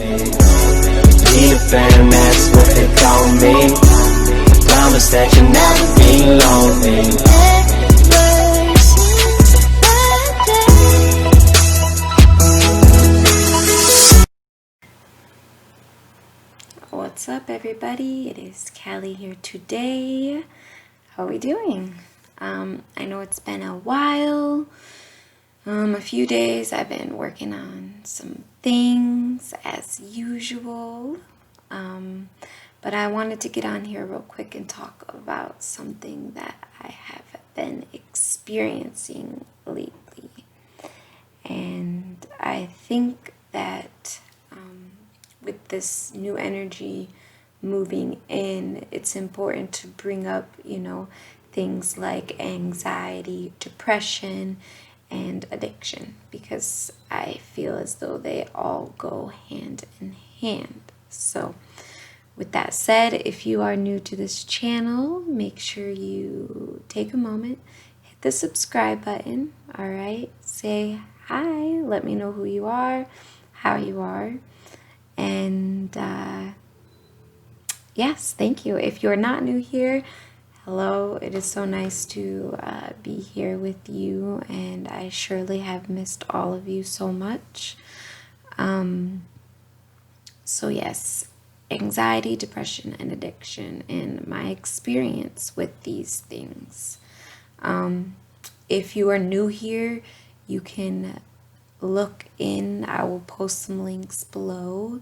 Be a fan, that's what they call me. Promise that you'll never be lonely. What's up, everybody? It is Kali here today. How are we doing? I know it's been a while, a few days. I've been working on some things as usual, but I wanted to get on here real quick and talk about something that I have been experiencing lately. And I think that with this new energy moving in, it's important to bring up, things like anxiety, depression, and addiction, because I feel as though they all go hand in hand. So with that said, if you are new to this channel, make sure you take a moment, hit the subscribe button, all right? Say hi, let me know who you are, how you are. And yes, thank you. If you're not new here, hello. It is so nice to be here with you, and I surely have missed all of you so much. So yes, anxiety, depression, and addiction, and my experience with these things. If you are new here, you can look in. I will post some links below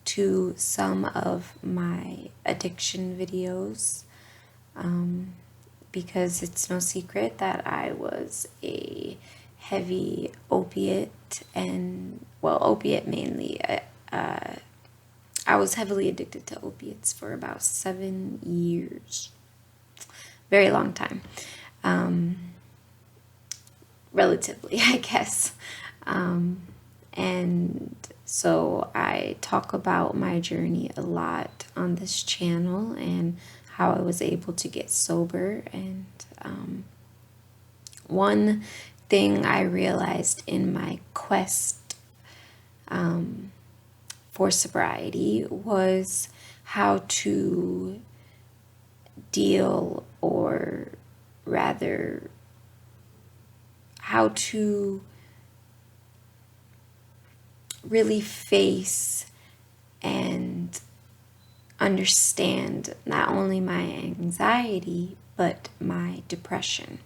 to some of my addiction videos, because it's no secret that I was a heavy opiate mainly. I was heavily addicted to opiates for about 7 years. Very long time. Relatively, I guess. And so I talk about my journey a lot on this channel and how I was able to get sober. And one thing I realized in my quest for sobriety was how to deal, or rather how to really face and understand not only my anxiety but my depression.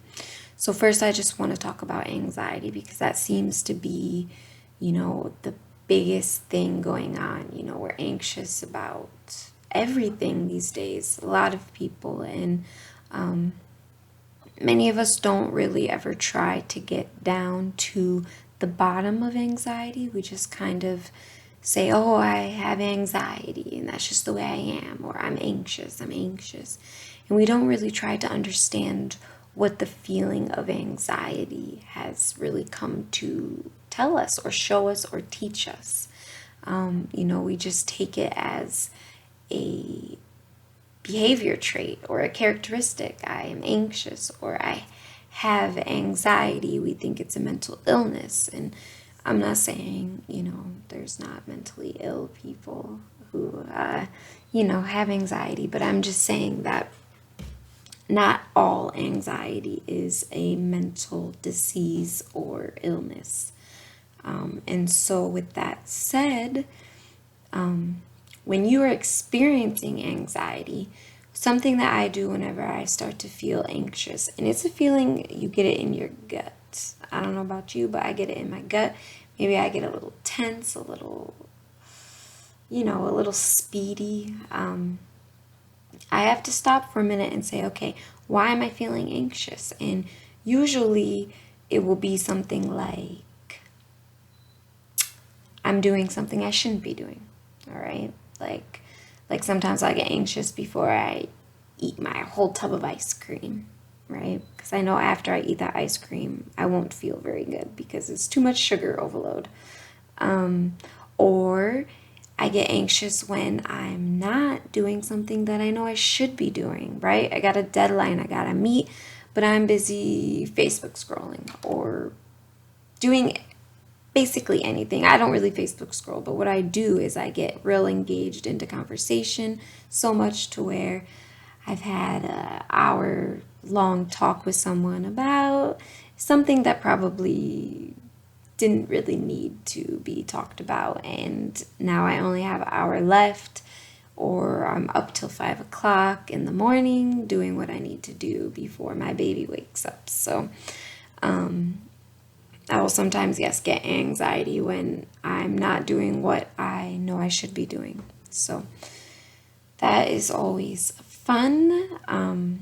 So first, I just want to talk about anxiety, because that seems to be, the biggest thing going on. We're anxious about everything these days, a lot of people, and many of us don't really ever try to get down to the bottom of anxiety. We just kind of say, oh, I have anxiety and that's just the way I am, or I'm anxious. And we don't really try to understand what the feeling of anxiety has really come to tell us or show us or teach us. We just take it as a behavior trait or a characteristic. I am anxious, or I have anxiety. We think it's a mental illness. And I'm not saying, there's not mentally ill people who, have anxiety, but I'm just saying that not all anxiety is a mental disease or illness. And so with that said, when you are experiencing anxiety, something that I do whenever I start to feel anxious, and it's a feeling, you get it in your gut. I don't know about you, but I get it in my gut. Maybe I get a little tense, a little speedy. I have to stop for a minute and say, okay, why am I feeling anxious? And usually it will be something like, I'm doing something I shouldn't be doing. All right. Like sometimes I get anxious before I eat my whole tub of ice cream, right? Because I know after I eat that ice cream, I won't feel very good because it's too much sugar overload. Or I get anxious when I'm not doing something that I know I should be doing, right? I got a deadline I gotta meet, but I'm busy Facebook scrolling or doing basically anything. I don't really Facebook scroll, but what I do is I get real engaged into conversation, so much to where I've had an hour-long talk with someone about something that probably didn't really need to be talked about, and now I only have an hour left, or I'm up till 5 o'clock in the morning doing what I need to do before my baby wakes up. So I will sometimes, yes, get anxiety when I'm not doing what I know I should be doing. So that is always fun.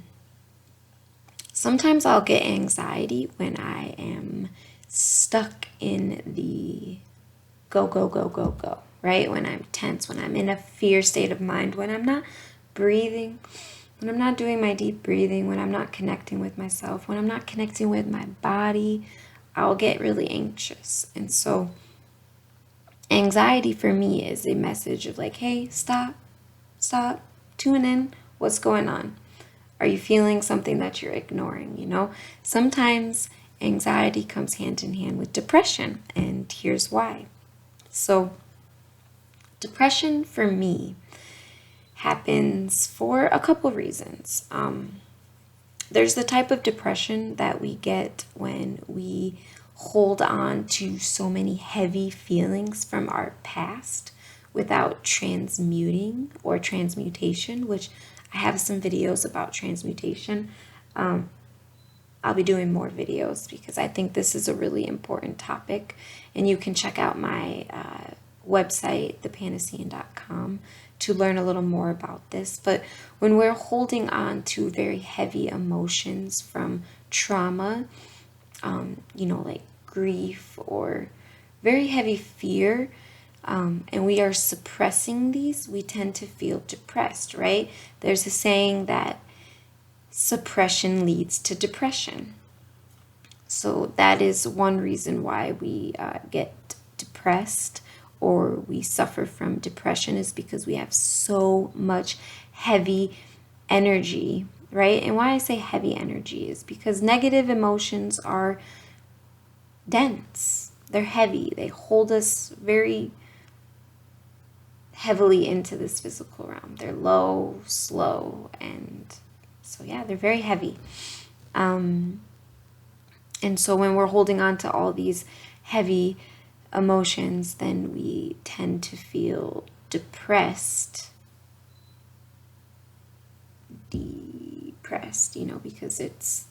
Sometimes I'll get anxiety when I am stuck in the go, go, go, go, go, right? When I'm tense, when I'm in a fear state of mind, when I'm not breathing, when I'm not doing my deep breathing, when I'm not connecting with myself, when I'm not connecting with my body, I'll get really anxious. And so anxiety for me is a message of like, hey, stop, tune in, what's going on? Are you feeling something that you're ignoring? You know, sometimes anxiety comes hand in hand with depression, and here's why. So depression for me happens for a couple reasons. There's the type of depression that we get when we hold on to so many heavy feelings from our past without transmuting or transmutation, which I have some videos about transmutation. I'll be doing more videos because I think this is a really important topic, and you can check out my website, thepanacean.com, to learn a little more about this. But when we're holding on to very heavy emotions from trauma, like grief or very heavy fear, and we are suppressing these, we tend to feel depressed, right? There's a saying that suppression leads to depression. So that is one reason why we get depressed or we suffer from depression, is because we have so much heavy energy, right? And why I say heavy energy is because negative emotions are dense. They're heavy. They hold us very heavily into this physical realm. They're low, slow, and so yeah, they're very heavy. And so when we're holding on to all these heavy emotions, then we tend to feel depressed, because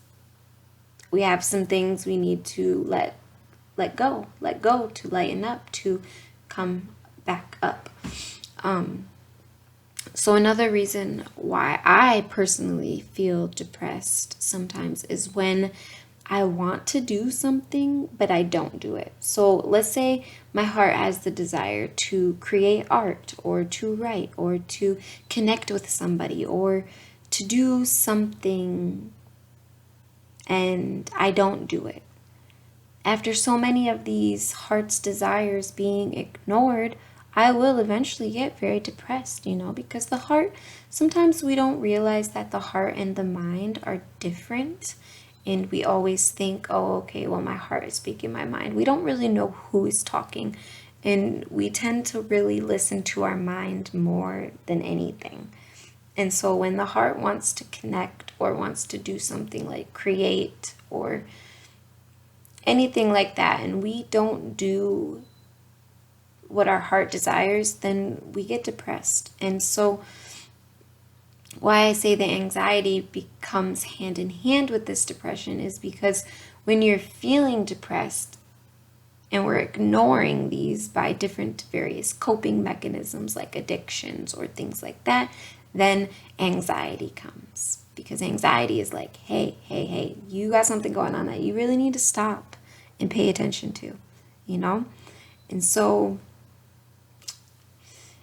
we have some things we need to let go to lighten up, to come back up. So another reason why I personally feel depressed sometimes is when I want to do something, but I don't do it. So let's say my heart has the desire to create art, or to write, or to connect with somebody, or to do something, and I don't do it. After so many of these heart's desires being ignored, I will eventually get very depressed, because the heart, sometimes we don't realize that the heart and the mind are different. And we always think, oh, okay, well, my heart is speaking my mind. We don't really know who is talking. And we tend to really listen to our mind more than anything. And so when the heart wants to connect or wants to do something like create or anything like that, and we don't do what our heart desires, then we get depressed. And so why I say the anxiety becomes hand in hand with this depression is because when you're feeling depressed and we're ignoring these by different various coping mechanisms like addictions or things like that, then anxiety comes. Because anxiety is like, hey, you got something going on that you really need to stop and pay attention to, And so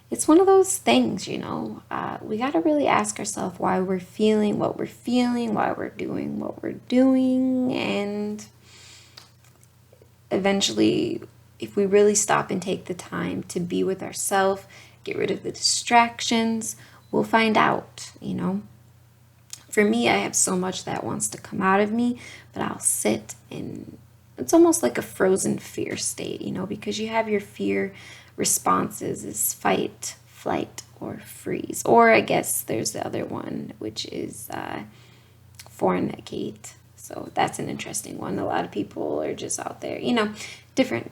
it's one of those things, we got to really ask ourselves why we're feeling what we're feeling, why we're doing what we're doing. And eventually, if we really stop and take the time to be with ourselves, get rid of the distractions, we'll find out, For me, I have so much that wants to come out of me, but I'll sit and it's almost like a frozen fear state, you know, because you have your fear responses is fight, flight, or freeze. Or I guess there's the other one, which is fornicate. So that's an interesting one. A lot of people are just out there, you know, different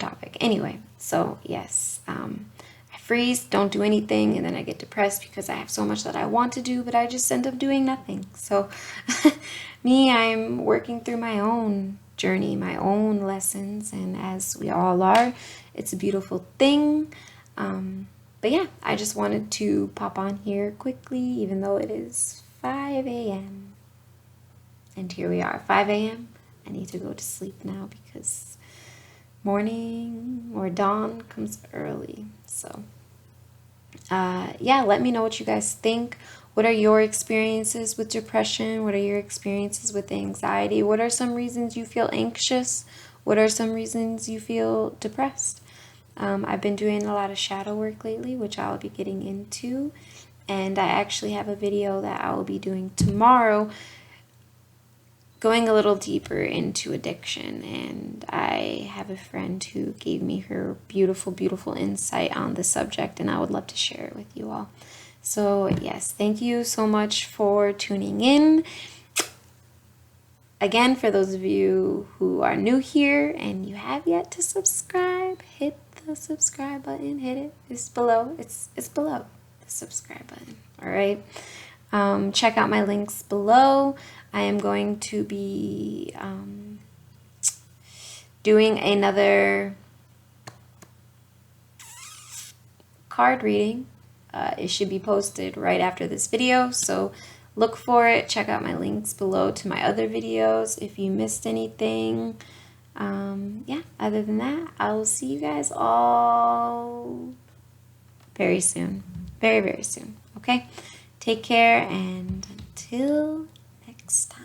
topic. Anyway, so yes, I freeze, don't do anything, and then I get depressed because I have so much that I want to do, but I just end up doing nothing. So me, I'm working through my own journey, my own lessons, and as we all are, it's a beautiful thing. But yeah, I just wanted to pop on here quickly, even though it is 5 a.m. And here we are, 5 a.m. I need to go to sleep now because morning or dawn comes early. So yeah, let me know what you guys think. What are your experiences with depression? What are your experiences with anxiety? What are some reasons you feel anxious? What are some reasons you feel depressed? I've been doing a lot of shadow work lately, which I'll be getting into. And I actually have a video that I will be doing tomorrow going a little deeper into addiction. And I have a friend who gave me her beautiful, beautiful insight on the subject, and I would love to share it with you all. So yes, thank you so much for tuning in. Again, for those of you who are new here and you have yet to subscribe, hit the subscribe button. Hit it. It's below. It's below the subscribe button. All right. Check out my links below. I am going to be doing another card reading. It should be posted right after this video, so look for it. Check out my links below to my other videos if you missed anything. Yeah, other than that, I will see you guys all very soon. Very, very soon. Okay? Take care, and until next time.